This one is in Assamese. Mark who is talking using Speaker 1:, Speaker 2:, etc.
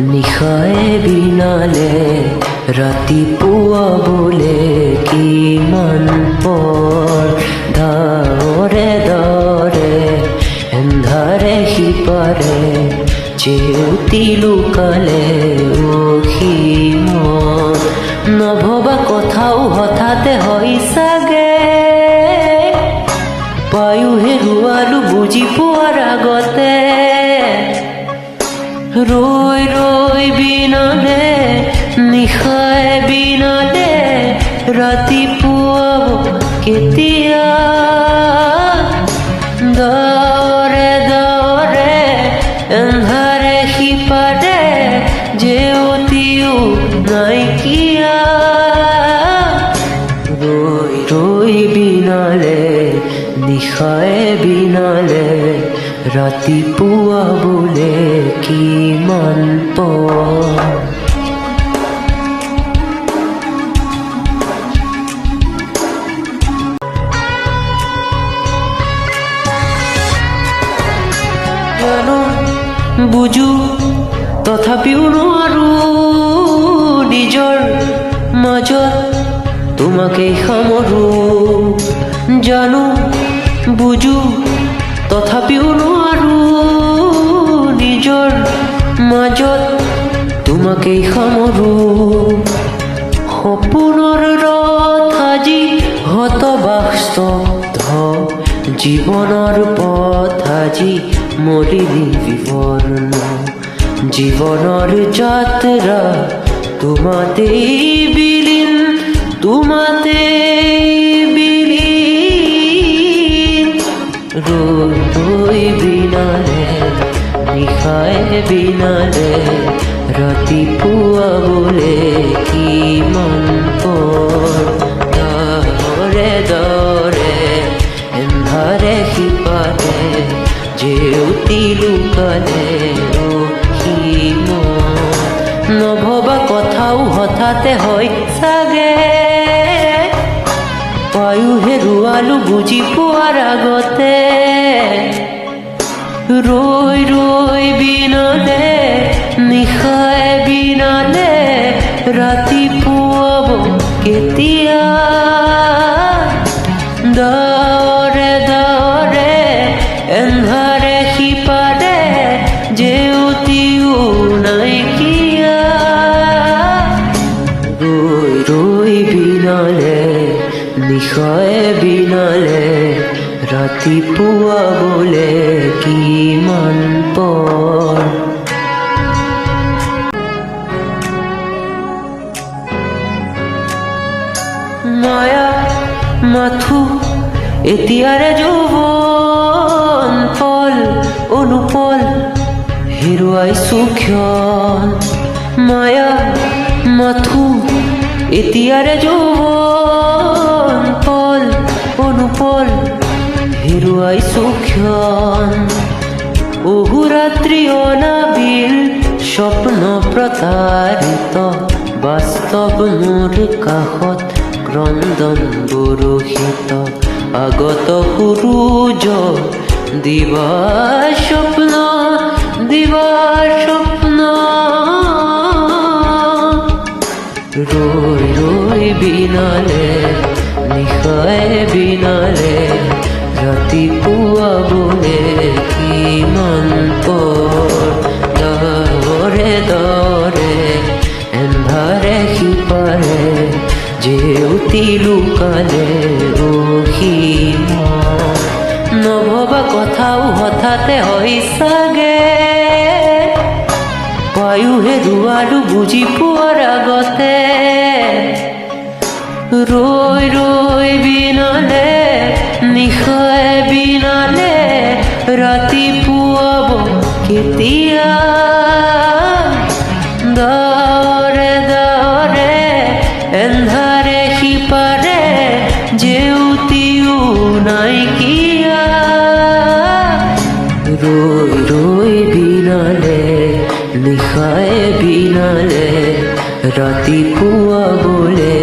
Speaker 1: নিশায়ে বিনালে ৰাতিপুৱা বোলে কিমান পৰ ধাৰে ধাৰে এন্ধাৰে সিপাৰে জেউতি লুকালে অসীম নভবা কথাও হঠাতে হয় চাগে পায়ো হেৰুৱালো বুজি পোৱাৰ আগতে ৰৈ ৰৈ বিনালে নিশায়ে বিনালে ৰাতিপুৱা কেতিয়া দৰে দৰে এন্ধাৰে সিপাৰে জেউতিও নাইকিয়া ৰৈ ৰৈ বিনালে নিশায়ে বিনালে ৰাতিপুৱা বোলে কিমান পৰ জানো বুজো তথাপিও নোৱাৰো নিজৰ মাজত তোমাকেই সামৰো জানো বুজো তথাপিও নোৱাৰো নিজৰ মাজত তোমাকেই সামৰো সপোনৰ ৰথ আজি হতবাস্তৱ জীৱনৰ পথ আজি মলিনী বিবৰ্ণ জীৱনৰ যাত্ৰা তোমাতেই বিলীন তোমাতেই বিলীন ৰৈ ৰৈ বিনালে নিশায়ে বিনালে ৰাতিপুৱা বোলে কিমান পৰ দৰে দৰে এন্ধাৰে সিপাৰে জেউতি লুকালে অসীম নভবা কথাও হঠাতে হয় চাগে পায়ো হেৰুৱালো বুজি পোৱাৰ আগতে ৰৈ ৰৈ বিনালে নিশায়ে বিনালে ৰাতিপুৱা কেতিয়া দৰে দৰে এন্ধাৰে সিপাৰে জেউতিও নাইকিয়া ৰৈ ৰৈ বিনালে নিশায়ে বিনালে ৰাতিপুৱা বোলে কিমান পৰ মায়া মাথো এতিয়াৰে যৌৱন পল অনুপল হেৰুৱাইছো ক্ষণ মায়া মাথো এতিয়াৰে যৌৱন পল অনুপল হেৰুৱাইছো ক্ষণ অহোৰাত্ৰি অনাবিল স্বপ্ন প্ৰতাৰিত বাস্তৱ মোৰ কাষত ক্ৰন্দন বৰষিত আগত সূৰুজ দিবা স্বপ্ন ৰৈ ৰৈ বিনালে নিশায়ে বিনালে ৰাতিপুৱা বোলে কিমান পৰ দৰে দৰে এন্ধাৰে সিপাৰে জেউতি লুকালে অসীম নভবা কথাও হঠাতে হয় চাগে পায়ো হেৰুৱালো বুজি পোৱাৰ আগতে ৰৈ ৰৈ বিনালে নিশায়ে বিনালে ৰাতিপুৱা কেতিয়া দৰে দৰে এন্ধাৰে সিপাৰে জেউতিও নাইকিয়া ৰৈ ৰৈ বিনালে নিশায়ে বিনালে ৰাতিপুৱা বোলে